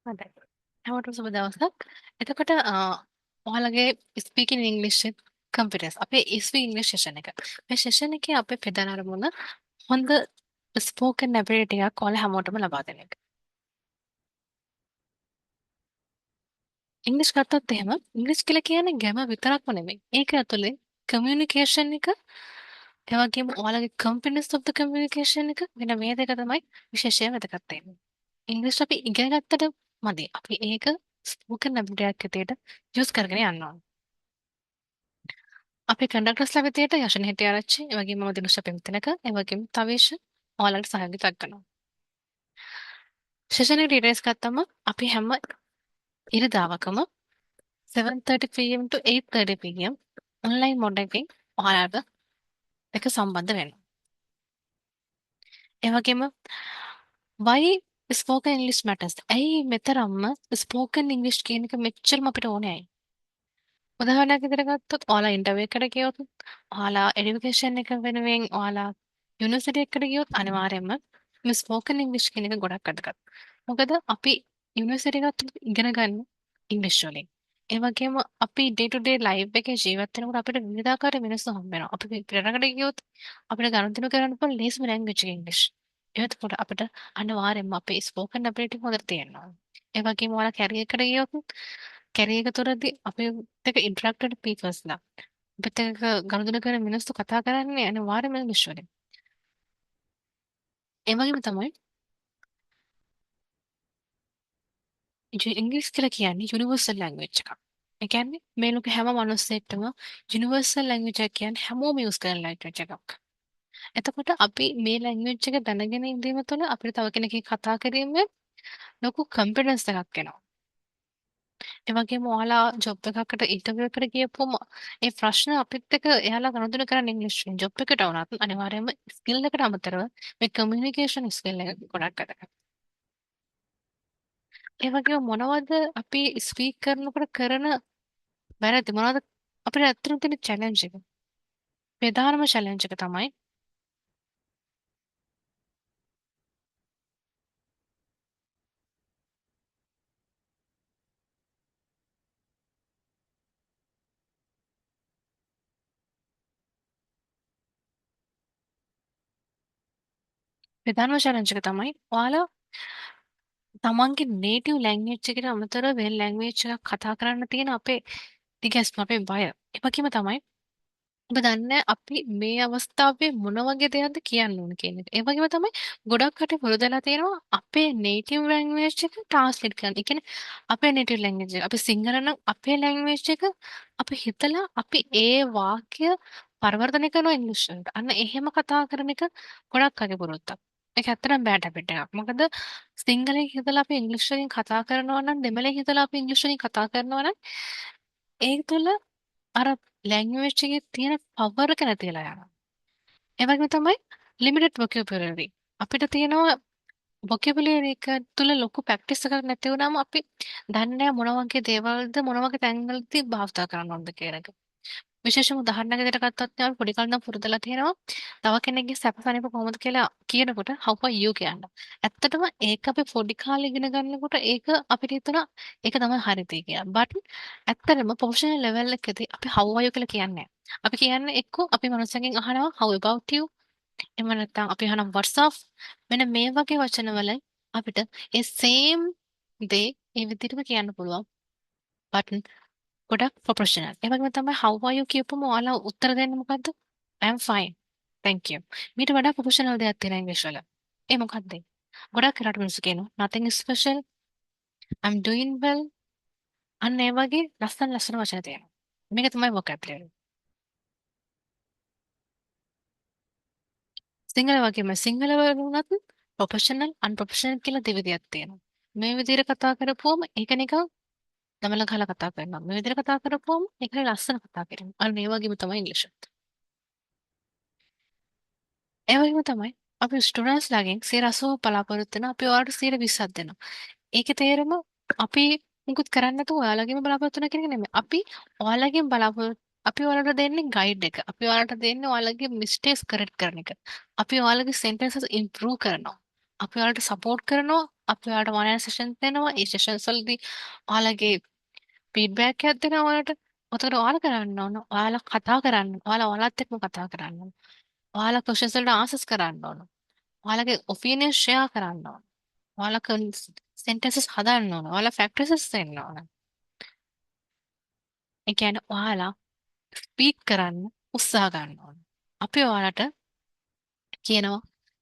හොඳයි. හැමෝටම සුබ දවසක්. එතකොට ඔයාලගේ ස්පීකින් ඉංග්ලිෂ් කම්පියුටර්ස් අපේ ස්පීක් ඉංග්ලිෂ් සෙෂන් එක. මේ සෙෂන් එකේ අපේ ප්‍රධාන අරමුණ හොඳ ස්පෝකන් ඇබිලිටි එකක් ඔයාලා හැමෝටම ලබා දෙන එක. ඉංග්ලිෂ් ගත්තොත් එහෙම ඉංග්ලිෂ් කියලා කියන්නේ ගැම විතරක්ම නෙමෙයි. ඒක ඇතුලේ කමියුනිකේෂන් එක ඒ වගේම ඔයාලගේ කම්පියුටර්ස් ඔෆ් ද කමියුනිකේෂන් එක මෙන්න මේ දෙක තමයි විශේෂයෙන් වැදගත් වෙන්නේ. ඉංග්‍රීසි අපි ඉගෙන ගත්තට මදි. අපි ඒක ස්පෝකන් ඇබිලිටියක් විදියට යූස් කරගෙන යන්න ඕනේ. අපි කන්ඩක්ටර්ස්ලා විදියට යෂණ හෙටිආරච්චි, ඒ වගේම මම දිනුෂ පෙම්තනක, ඒ වගේම තවීෂ ඔයාලට සහයෝගිතාවක් කරනවා. සෙෂන් එක ඩීටේල්ස් ගත්තම අපි හැම ඉරිදාවකම 7:30 pm to 8:30 pm online mode එකකින් ඔයාලට එක සම්බන්ධ වෙනවා. ඒ වගේම why spoken English matters. ඇයි මෙතරම්ම ස්පෝකන් ඉංග්‍රීසි කියන එක මෙච්චරම අපිට ඕනේ ඇයි? උදාහරණයක් විදිහට ගත්තොත් ඔයාලා ඉන්ටර්විව් එකකට ගියොත් ඔයාලා එඩියුකේෂන් එක වෙනුවෙන් ඔයාලා යුනිවර්සිටි එකකට ගියොත් අනිවාර්යයෙන්ම මේ ස්පෝකන් ඉංග්‍රීසි කියන එක ගොඩක් වැදගත්. මොකද අපි යුනිවර්සිටි එකත් ඉගෙන ගන්න ඉංග්‍රීසි වලින්. ඒ වගේම අපි ඩේ ටු ඩේ ලයිෆ් එකේ ජීවත් වෙනකොට අපිට විවිධාකාර මිනිස්සු හම්බ වෙනවා. අපි පිටරටකට ගියොත් අපිට ගනුදෙනු කරන්න පුළුවන් ලේසිම ලැන්ග්වේජ් එක ඉංග්‍රීසි. ඒකත් අපිට අනිවාර්යයෙන්ම අපේ ස්පෝකන් ඇබිලිටි හොඳට තියෙනවා. ඒ වගේම ඔයාලා කැරියර් එකට ගියොත් කැරියර් එක තුරදී අපේ එක්ක ඉන්ටරැක්ටඩ් පීපල්ස්ලා අපිට එක්ක ගනුදෙනු කරන මිනිස්සු කතා කරන්නේ අනිවාර්යයෙන්ම ඉංග්‍රීසි වලින්. ඒ වගේම තමයි ඉංග්‍රීසි කියලා කියන්නේ යුනිවර්සල් ලැන්ග්වේජ් එකක්. ඒ කියන්නේ මේ ලෝකේ හැම මිනිස්සෙක්ටම යුනිවර්සල් ලැන්ග්වේජ් එක කියන්නේ හැමෝම යූස් කරන ලැන්ග්වේජ් එකක්. එතකොට අපි මේ ලැන්ග්වේජ් එක දැනගෙන ඉඳීම තුළ අපිට තව කෙනෙක්ගෙන් කතා කිරීමේ ලොකු කන්ෆිඩන්ස් එකක් එනවා. ඒ වගේම ඔයාලා ජොබ් එකකට ඉන්ටර්විව් එකට ගියපුවම ඒ ප්‍රශ්න අපිත් එක්ක එයාලා ගනුදෙනු කරන්නේ ඉංග්‍රීසියෙන්. ජොබ් එකට වුණත් අනිවාර්යයෙන්ම ස්කිල් එකට අමතරව මේ කමියුනිකේෂන් ස්කිල් එක ගොඩක් වැදගත්. ඒ වගේම මොනවද අපි ස්පීක් කරනකොට කරන වැරදි මොනවද අපිට ඇත්තටම තියෙන චැලෙන්ජ් එක? ප්‍රධානම චැලෙන්ජ් එක තමයි ප්‍රධානම චැලෙන්ජ් එක තමයි ඔයාලා තමන්ගේ නේටිව් ලැන්ග්වේජ් එකට අමතරව වෙන ලැන්ග්වේජ් එකක් කතා කරන්න තියෙන අපේ තිගැස්ම අපේ බය. ඒ වගේම තමයි ඔබ දන්නේ අපි මේ අවස්ථාවේ මොන වගේ දෙයක්ද කියන්න ඕන කියන එක. ඒ වගේම තමයි ගොඩක් කට පුරුදුලා තියෙනවා අපේ නේටිව් ලැන්ග්වේජ් එක ට්‍රාන්ස්ලේට් කරන්න. ඒ කියන්නේ අපේ නේටිව් ලැන්ග්වේජ් එක අපි සිංහල නම් අපේ ලැන්ග්වේජ් එක අපි හිතලා අපි ඒ වාක්‍ය පරිවර්තනය කරනවා ඉංග්‍රීසි වලට. අන්න එහෙම කතා කරන එක ගොඩක් අගේ පුරුද්දක්. ඒක ඇත්තටම බෑඩ් හැබිට් එකක්. මොකද සිංහලෙන් හිතලා අපි ඉංග්‍රීසි වලින් කතා කරනවා නම් දෙමළෙන් හිතලා අපි ඉංග්‍රීසි වලින් කතා කරනවා නම් ඒක තුළ අර ලැන්ග්වේජ් එකේ තියෙන පවර් එක නැති වෙලා යනවා. ඒ වගේම තමයි ලිමිටඩ් වොකැබුලරි. අපිට තියෙනවා වොකැබුලරි එක තුල ලොකු ප්‍රැක්ටිස් එකක් නැති වුණාම අපි දන්නේ නැහැ මොන වගේ දේවල්ද මොන වගේ තැන්වලදී භාවිතා කරන්න ඕනද කියන එක. විශේෂම උදාහරණයක් විදිහට ගත්තොත් අපි පොඩි කාලේ ඉඳන් පුරුදුලා තියෙනවා තව කෙනෙක්ගේ සැපසනීප කොහොමද කියලා කියනකොට how are you කියන්න. ඇත්තටම ඒක අපි පොඩි කාලේ ඉගෙන ගන්නකොට ඒක අපිට හිතුණා ඒක තමයි හරියටයි කියලා. but ඇත්තටම ප්‍රොෆෙෂනල් ලෙවල් එකදී අපි how are you කියලා කියන්නේ නැහැ. අපි කියන්නේ එක්කෝ අපි මනුස්සයන්ගෙන් අහනවා how about you එහෙම නැත්නම් අපි අහනවා what's up මෙන්න මේ වගේ වචන වල අපිට ඒ same දේ ඒ විදිහටම කියන්න පුළුවන්. but ගොඩක් ප්‍රොෆෙෂනල්. ඒ වගේම තමයි how are you කියපුවම ඔයාලා උත්තර දෙන්නේ මොකද්ද? I am fine. Thank you. මීට වඩා ප්‍රොෆෙෂනල් දෙයක් තියෙනවා ඉංග්‍රීසි වල. ඒ මොකක්ද? ගොඩක් කරාට මිනිස්සු කියනවා nothing is special. I'm doing well. අන්න ඒ වගේ ලස්සන ලස්සන වචන තියෙනවා. මේක තමයි vocabulary. සිංහල වගේම සිංහල වල වුණත් ප්‍රොෆෙෂනල් අන්ප්‍රොෆෙෂනල් කියලා දෙවිදියක් තියෙනවා. මේ විදිහට කතා කරපුවම ඒක නිකන් දමල ගහලා කතා කරනවා. මේ විදිහට කතා කරපුවම ඒක ලස්සන කතා කරනවා. අන්න ඒ වගේම තමයි ඉංග්‍රීසිත්. ඒ වගේම තමයි අපි ස්ටුඩන්ට්ස් ලාගෙන් 80% බලාපොරොත්තු වෙන අපි ඔයාලට 20ක් දෙනවා. ඒකේ තේරුම අපි මුකුත් කරන්නේ නැතුව ඔයාලගෙම බලාපොරොත්තු වෙන කෙනෙක් නෙමෙයි. අපි ඔයාලගෙන් බලාපොරොත්තු අපි ඔයාලට දෙන්නේ ගයිඩ් එක. අපි ඔයාලට දෙන්නේ ඔයාලගේ මිස්ටේක්ස් කරෙක්ට් කරන එක. අපි ඔයාලගේ සෙන්ටෙන්සස් ඉම්ප්‍රූව් කරනවා. අපි ඔයාලට සපෝට් කරනවා අපි ඔයාලට one session දෙනවා. ඒ sessions වලදී ඔයාලගේ feedback එකක් දෙනවා ඔයාලට. ඔතකොට ඔයාලා කරන්න ඕන. ඔයාලා කතා කරන්න. ඔයාලා ඔයාලත් එක්කම කතා කරන්න ඕන. ඔයාලා questions වලට answers කරන්න ඕන. ඔයාලගේ opinion share කරන්න ඕන. ඔයාලා sentences හදන්න ඕන. ඔයාලා factors දෙන්න ඕන. ඒ කියන්නේ ඔයාලා ස්පීක් කරන්න උත්සාහ ගන්න ඕන. අපි ඔයාලට කියනවා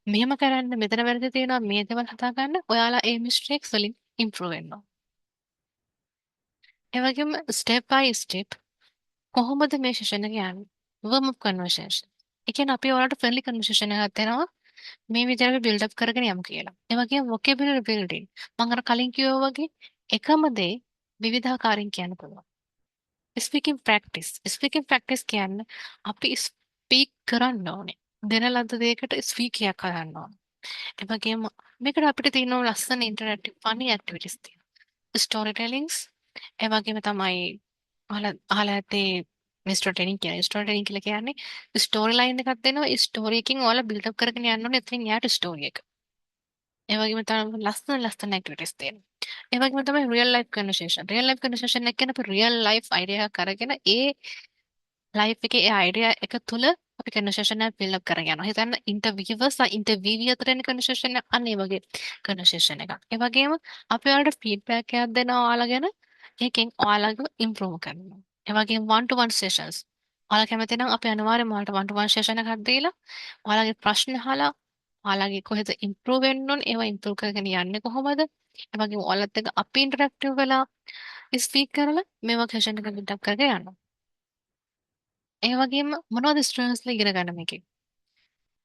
මෙහෙම කරන්න මෙතන වැරදි තියෙනවා මේ දේවල් හදා ගන්න. ඔයාලා ඒ මිස්ටේක්ස් වලින් ඉම්ප්‍රූව් වෙන්න ඕන. ඒ වගේම ස්ටෙප් බයි ස්ටෙප් කොහොමද මේ සෙෂන් එක යන්නේ? warm up conversation. ඒ කියන්නේ අපි ඔයාලට ෆ්‍රෙන්ඩ්ලි කන්වර්සේෂන් එකක් දෙනවා. මේ විදිහට අපි බිල්ඩ් අප් කරගෙන යමු කියලා. ඒ වගේම vocabulary building. මම අර කලින් කිව්වා වගේ එකම දේ විවිධාකාරයෙන් කියන්න පුළුවන්. Speaking practice. ස්පීකින් ප්‍රැක්ටිස් කියන්නේ අපි ස්පීක් කරන්න ඕනේ. දෙන ලද්ද දෙයකට ස්පීක් එකක් කරන්න ඕනේ. ඒ වගේම මේකට අපිට තියෙන ලස්සන ඉන්ටරැක්ටිව් ෆනි ඇක්ටිවිටිස් තියෙනවා. ස්ටෝරි ටෙලිංගස් ඒ වගේම තමයි අහලා ඇත්තේ මිස්ටර් ටෙලිං කියන්නේ. ස්ටෝරි ටෙලිං කියලා කියන්නේ ස්ටෝරි ලයින් එකක් දෙනවා. ඒ ස්ටෝරි එකකින් ඔයාලා බිල්ඩ් අප් කරගෙන යන්න ඕනේ. එතනින් යාට ස්ටෝරි එක. ඒ වගේම තමයි ලස්සන ඇක්ටිවිටිස් තියෙනවා. ඒ වගේම තමයි real life conversation. Real life conversation එක කියන්නේ අපි රියල් ලයිෆ් අයිඩියා එකක් අරගෙන ඒ ලයිෆ් එකේ ඒ අයිඩියා එක තුල අපි කන්වර්සේෂන් එක බිල්ඩ් අප් කරගෙන යනවා. හිතන්න ඉන්ටර්වියවර්ස් ඉන්ටර්විවි අතර යන කන්වර්සේෂන් එක අන්න ඒ වගේ කන්වර්සේෂන් එකක්. ඒ වගේම අපි ඔයාලට ෆීඩ්බැක් එකක් දෙනවා ඔයාලා ගැන. ඒකෙන් ඔයාලව ඉම්ප්‍රූව් කරනවා. ඒ වගේම one to one sessions. ඔයාලා කැමති නම් අපි අනිවාර්යෙන්ම ඔයාලට one to one session එකක් දීලා ඔයාලගේ ප්‍රශ්න අහලා ඔයාලගේ කොහෙද ඉම්ප්‍රූව් වෙන්න ඕන ඒවා ඉම්ප්‍රූව් කරගෙන යන්නේ කොහොමද? ඒ වගේම ඔයාලත් එක්ක අපි ඉන්ටරැක්ටිව් වෙලා ස්පීක් කරලා මේවා සෙෂන් එක බිල්ඩ් අප් කරගෙන යනවා. ඒ වගේම මොනවද ස්ටුඩන්ට්ස්ලා ඉගෙන ගන්න මේකේ?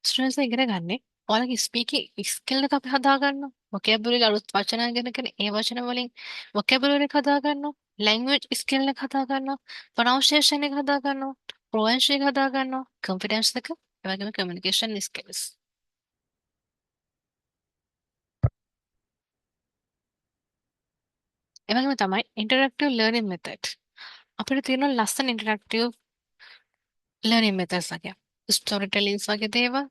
ස්ටුඩන්ට්ස්ලා ඉගෙන ගන්නේ ඔයාලගේ ස්පීකින් ස්කිල් එක අපි හදා ගන්නවා. vocabulary අලුත් වචන ඉගෙනගෙන ඒ වචන වලින් vocabulary එක හදා ගන්නවා. language skill එක හදා ගන්නවා. pronunciation එක හදා ගන්නවා. fluency එක හදා ගන්නවා. confidence එක ඒ වගේම communication skills. ඒ වගේම තමයි interactive learning method. අපිට තියෙන ලස්සන interactive learning methods වගේ. story tellings වගේ දේවල්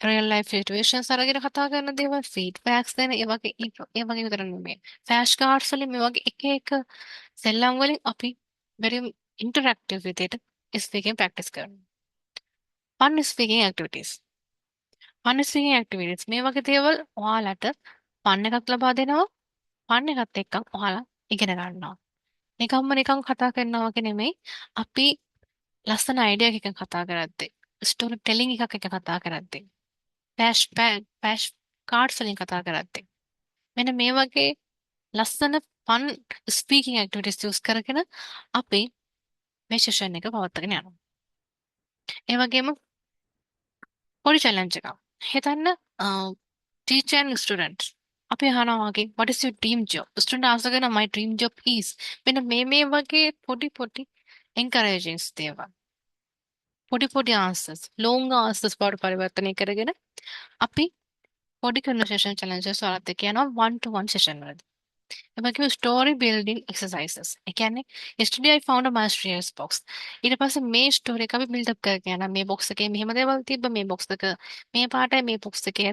රියල් ලයිෆ් සිටුේෂන්ස් අරගෙන කතා කරන දේවල් ෆීඩ්බැක්ස් දෙන ඒ වගේ විතර නෙමෙයි ෆ්ලෑෂ් කාඩ්ස් වලින් මේ වගේ එක එක සෙල්ලම් වලින් අපි very ඉන්ටරැක්ටිව් විදිහට ස්පීකින් ප්‍රැක්ටිස් කරනවා fun speaking activities මේ වගේ දේවල් ඔයාලට fun එකක් ලබා දෙනවා fun එකත් එක්ක ඔයාලා ඉගෙන ගන්නවා නිකන් කතා කරනවා වගේ නෙමෙයි අපි ලස්සන අයිඩියා එකකින් කතා කරද්දී ස්ටෝරි ටෙලිං එකක් එක කතා කරද්දී පැෂ් කාඩ්ස් වලින් කතා කරද්දී මෙන්න මේ වගේ ලස්සන ෆන් ස්පීකින් ඇක්ටිවිටිස් යූස් කරගෙන අපි මේ සෙෂන් එක පවත්වාගෙන යනවා. ඒ වගේම පොඩි චැලෙන්ජ් එකක්. හිතන්න ටීචර් ඇන්ඩ් ස්ටුඩන්ට්ස් අපි අහනවා වගේ what is your dream job? Student answer කරනවා my dream job is මෙන්න මේ වගේ පොඩි encouraging දේවල්. පොඩි answers long answers බවට පරිවර්තනය කරගෙන අපි පොඩි conversation challenges වලත් එක්ක යනවා one to one session වලදී. ඒ වගේම story building exercises. ඒ කියන්නේ yesterday I found a mysterious box. ඊට පස්සේ මේ ස්ටෝරි එක අපි build up කරගෙන යනවා. මේ box එකේ මෙහෙම දේවල් තිබ්බ මේ box එක මේ පාටයි මේ box එකේ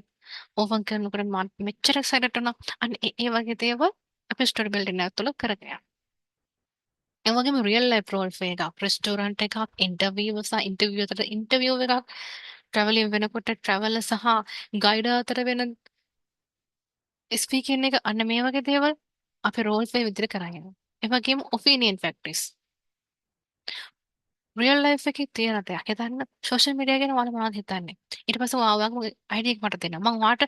ඕපන් කරනකොට මම මෙච්චර excited වුණා. අන්න ඒ වගේ දේවල් අපි story building එක තුළ කරගෙන යනවා. ඒ වගේම real life role play එකක්, restaurant එකක්, interview අතර interview එකක්, traveling වෙනකොට traveler සහ guide අතර වෙන ස්පීකින් එක අන්න මේ වගේ දේවල් අපි රෝල් ප්ලේ විදිහට කරගෙන. ඒ වගේම ඔපිනියන් ෆැක්ටර්ස්. රියල් ලයිෆ් එකේ තියෙන දෙයක්. හිතන්න සෝෂල් මීඩියා ගැන ඔයාලා මොනවද හිතන්නේ? ඊට පස්සේ ඔයාලගේ අයිඩියා එක මට දෙන්න. මම ඔයාලට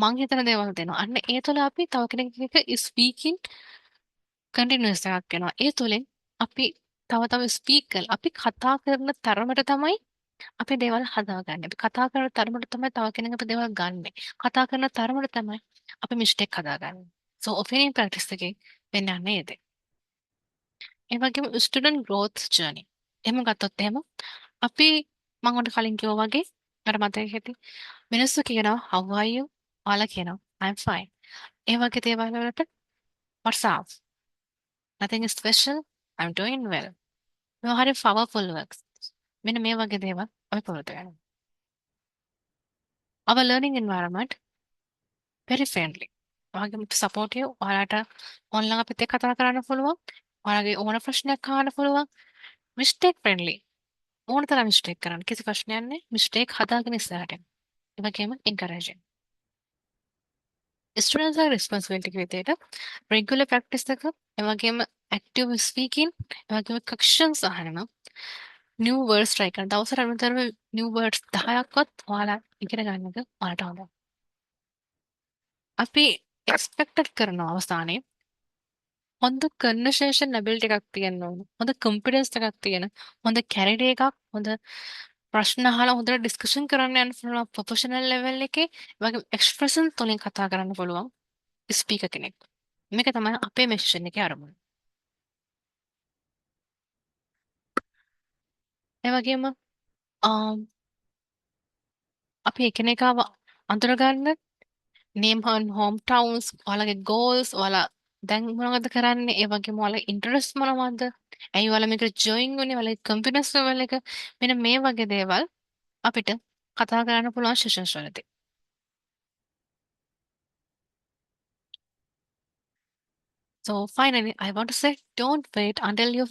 මං හිතන දේවල් දෙනවා. අන්න ඒ තුළ අපි තව කෙනෙක් එක්ක ස්පීකින් කන්ටිනියස් එකක් වෙනවා. ඒ තුළින් අපි තව ස්පීක් කරලා අපි කතා කරන තරමට තමයි අපි දේවල් හදාගන්නේ. අපි කතා කරන තරමට තමයි තව කෙනෙක් අපේ දේවල් ගන්නෙ. කතා කරන තරමට තමයි අපි මිස්ටේක් හදාගන්නේ. So ඔපිනියන් ප්‍රැක්ටිස් එකේ වෙන්නේ නේද? ඒ වගේම ස්ටුඩන්ට් growth journey. එහෙම ගත්තොත් එහෙම අපි මම ඔයාලට කලින් කිව්වා වගේ අර මතක ඇති මිනිස්සු කියනවා how are you? ඔයාලා කියනවා I'm fine. ඒ වගේ දේවල් වලට what's up? Nothing is special. I'm doing well. මේවා හරි powerful words. මෙන්න මේ වගේ දේවල් අපි පුරුදු වෙනවා. Our learning environment very friendly. ඔයාගේ සපෝටිව් ඔයාලට ඔන්ලයින් අපිත් එක්ක කතා කරන්න පුළුවන්. ඔයාලගේ ඕන ප්‍රශ්නයක් අහන්න පුළුවන්. Mistake friendly. ඕන තරම් මිස්ටේක් කරන්න කිසි ප්‍රශ්නයක් නැහැ. මිස්ටේක් හදාගෙන ඉස්සරහට යන්න. ඒ වගේම එන්කරේජින්. ස්ටුඩන්ට්ස්ලා රිස්පොන්සිබිලිටි එක විදිහට රෙගුලර් ප්‍රැක්ටිස් එක, ඒ වගේම ඇක්ටිව් ස්පීකින්, ඒ වගේම කක්ෂන්ස් අහනවා. නිව් වර්ඩ්ස් try කරන. දවසට අනුතරව නිව් වර්ඩ්ස් 10ක්වත් ඔයාලා ඉගෙන ගන්න එක ඔයාලට හොඳයි. අපි එක්ස්පෙක්ටඩ් කරන අවස්ථානේ හොඳ කන්වර්සේෂන් ඇබිලිටි එකක් තියෙන්න ඕන. හොඳ කොන්ෆිඩන්ස් එකක් තියෙන. හොඳ කැරිඩේ එකක්, හොඳ ප්‍රශ්න අහලා හොඳට ඩිස්කෂන් කරන්න යන්න පුළුවන් ප්‍රොෆෙෂනල් ලෙවල් එකේ වගේ එක්ස්ප්‍රෙෂන් තුලින් කතා කරන්න පුළුවන් ස්පීකර් කෙනෙක්. මේක තමයි අපේ මෙෂන් එකේ අරමුණ. ඒ වගේම අපි එකිනෙකාව අඳුරගන්න නේම් හෝම් ටවුන්ස්, ඔයාලගේ ගෝල්ස්, ඔයාලා දැන් මොනවද කරන්නේ, ඒ වගේම ඔයාලගේ ඉන්ටරෙස්ට් මොනවද, ඇයි ඔයාලා මේකට ජොයින් වුනේ, ඔයාලගේ කන්ෆිඩන්ස් ලෙවල් එක, මෙන්න මේ වගේ දේවල් අපිට කතා කරන්න පුළුවන් සෙෂන්ස් වලදී. So finally, I want to say, don't wait until your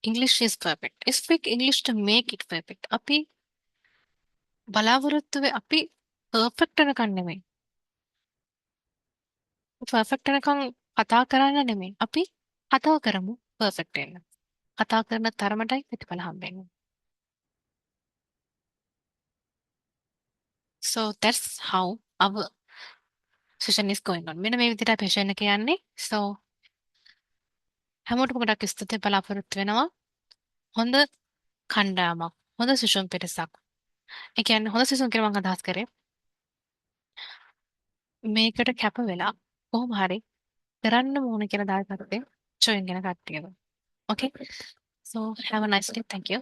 English is perfect. Speak English to make it perfect. අපි බලාපොරොත්තු අපි පර්ෆෙක්ට් වෙනකන් නෙමෙයි. පර්ෆෙක්ට් වෙනකන් කතා කරන්න නෙමෙයි. අපි කතා කරමු පර්ෆෙක්ට් වෙන්න. කතා කරන තරමටයි ප්‍රතිඵල හම්බෙන්නේ. So that's how our session is going on. මෙන්න මේ විදිහට අපි session එක යන්නේ. So හැමෝටම ගොඩක් ස්තුතියි බලාපොරොත්තු වෙනවා. හොඳ කණ්ඩායමක්, හොඳ session පිටසක්. ඒ කියන්නේ හොඳ session කියලා මම අදහස් කරේ. මේකට කැප වෙලා කොහොම හරි කරන්න ඕන කියලා දායකත්වයෙන් join වෙන කට්ටියව. Okay? So have a nice day. Thank you.